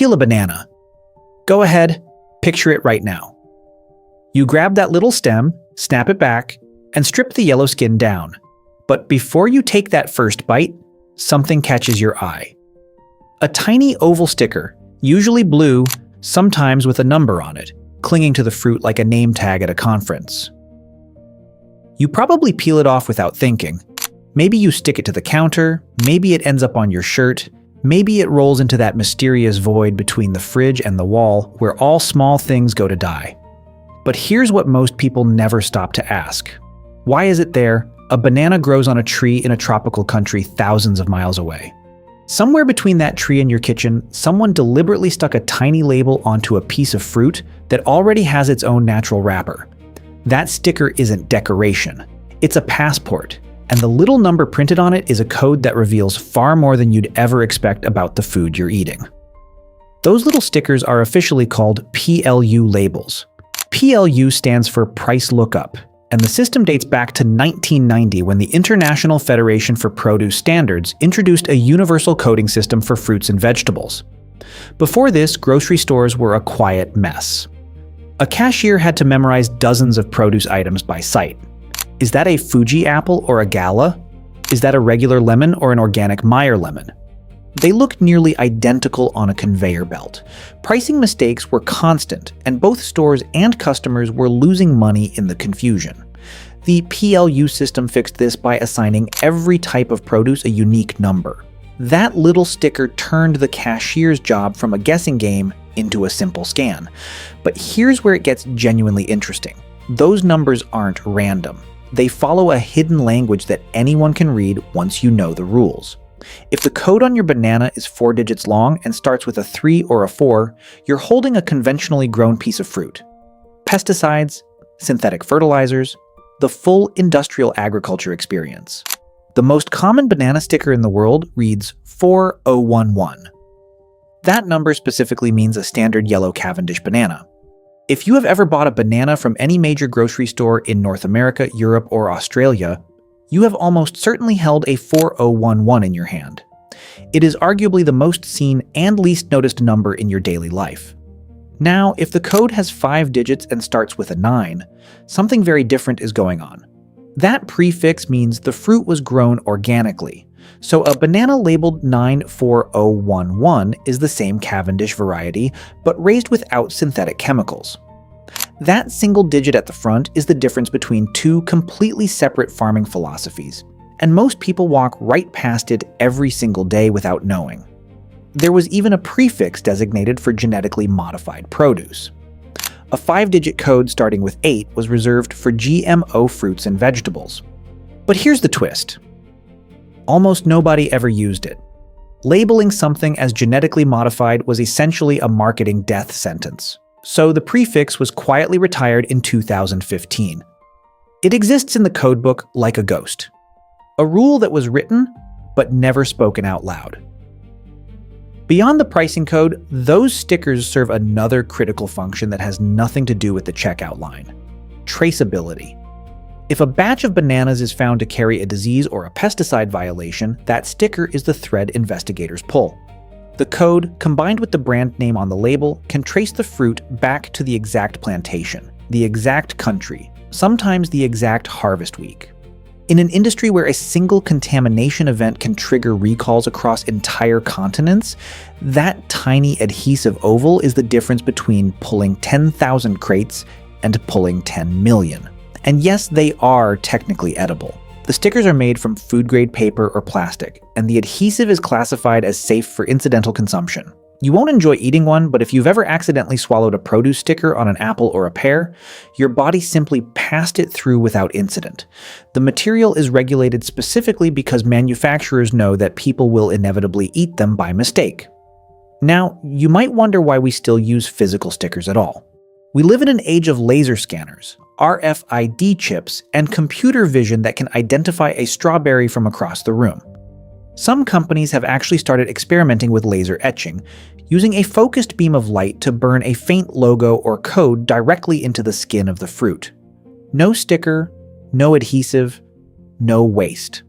peel a banana. Go ahead, picture it right now. You grab that little stem, snap it back, and strip the yellow skin down. But before you take that first bite, something catches your eye. A tiny oval sticker, usually blue, sometimes with a number on it, clinging to the fruit like a name tag at a conference. You probably peel it off without thinking. Maybe you stick it to the counter, maybe it ends up on your shirt, maybe it rolls into that mysterious void between the fridge and the wall where all small things go to die. But here's what most people never stop to ask. Why is it there? A banana grows on a tree in a tropical country thousands of miles away. Somewhere between that tree and your kitchen, someone deliberately stuck a tiny label onto a piece of fruit that already has its own natural wrapper. That sticker isn't decoration. It's a passport, and the little number printed on it is a code that reveals far more than you'd ever expect about the food you're eating. Those little stickers are officially called PLU labels. PLU stands for Price Lookup, and the system dates back to 1990 when the International Federation for Produce Standards introduced a universal coding system for fruits and vegetables. Before this, grocery stores were a quiet mess. A cashier had to memorize dozens of produce items by sight. Is that a Fuji apple or a Gala? Is that a regular lemon or an organic Meyer lemon? They looked nearly identical on a conveyor belt. Pricing mistakes were constant, and both stores and customers were losing money in the confusion. The PLU system fixed this by assigning every type of produce a unique number. That little sticker turned the cashier's job from a guessing game into a simple scan. But here's where it gets genuinely interesting. Those numbers aren't random. They follow a hidden language that anyone can read once you know the rules. If the code on your banana is 4 digits long and starts with a 3 or a 4, you're holding a conventionally grown piece of fruit. Pesticides, synthetic fertilizers, the full industrial agriculture experience. The most common banana sticker in the world reads 4011. That number specifically means a standard yellow Cavendish banana. If you have ever bought a banana from any major grocery store in North America, Europe, or Australia, you have almost certainly held a 4011 in your hand. It is arguably the most seen and least noticed number in your daily life. Now, if the code has 5 digits and starts with a 9, something very different is going on. That prefix means the fruit was grown organically, so a banana labeled 94011 is the same Cavendish variety, but raised without synthetic chemicals. That single digit at the front is the difference between two completely separate farming philosophies, and most people walk right past it every single day without knowing. There was even a prefix designated for genetically modified produce. A 5-digit code starting with 8 was reserved for GMO fruits and vegetables. But here's the twist. Almost nobody ever used it. Labeling something as genetically modified was essentially a marketing death sentence. So the prefix was quietly retired in 2015. It exists in the codebook like a ghost. A rule that was written, but never spoken out loud. Beyond the pricing code, those stickers serve another critical function that has nothing to do with the checkout line: traceability. If a batch of bananas is found to carry a disease or a pesticide violation, that sticker is the thread investigators pull. The code, combined with the brand name on the label, can trace the fruit back to the exact plantation, the exact country, sometimes the exact harvest week. In an industry where a single contamination event can trigger recalls across entire continents, that tiny adhesive oval is the difference between pulling 10,000 crates and pulling 10 million. And yes, they are technically edible. The stickers are made from food-grade paper or plastic, and the adhesive is classified as safe for incidental consumption. You won't enjoy eating one, but if you've ever accidentally swallowed a produce sticker on an apple or a pear, your body simply passed it through without incident. The material is regulated specifically because manufacturers know that people will inevitably eat them by mistake. Now, you might wonder why we still use physical stickers at all. We live in an age of laser scanners, RFID chips, and computer vision that can identify a strawberry from across the room. Some companies have actually started experimenting with laser etching, using a focused beam of light to burn a faint logo or code directly into the skin of the fruit. No sticker, no adhesive, no waste.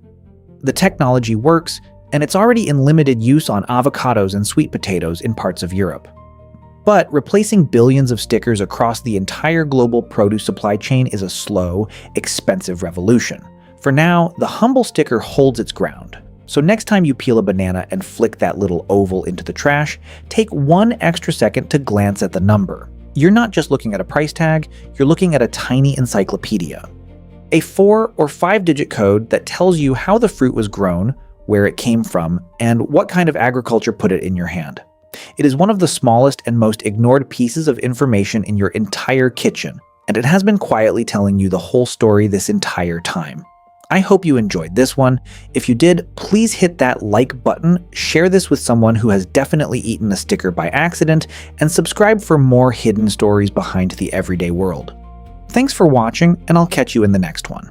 The technology works, and it's already in limited use on avocados and sweet potatoes in parts of Europe. But replacing billions of stickers across the entire global produce supply chain is a slow, expensive revolution. For now, the humble sticker holds its ground. So next time you peel a banana and flick that little oval into the trash, take 1 extra second to glance at the number. You're not just looking at a price tag, you're looking at a tiny encyclopedia. A 4 or 5-digit code that tells you how the fruit was grown, where it came from, and what kind of agriculture put it in your hand. It is one of the smallest and most ignored pieces of information in your entire kitchen, and it has been quietly telling you the whole story this entire time. I hope you enjoyed this one. If you did, please hit that like button, share this with someone who has definitely eaten a sticker by accident, and subscribe for more hidden stories behind the everyday world. Thanks for watching, and I'll catch you in the next one.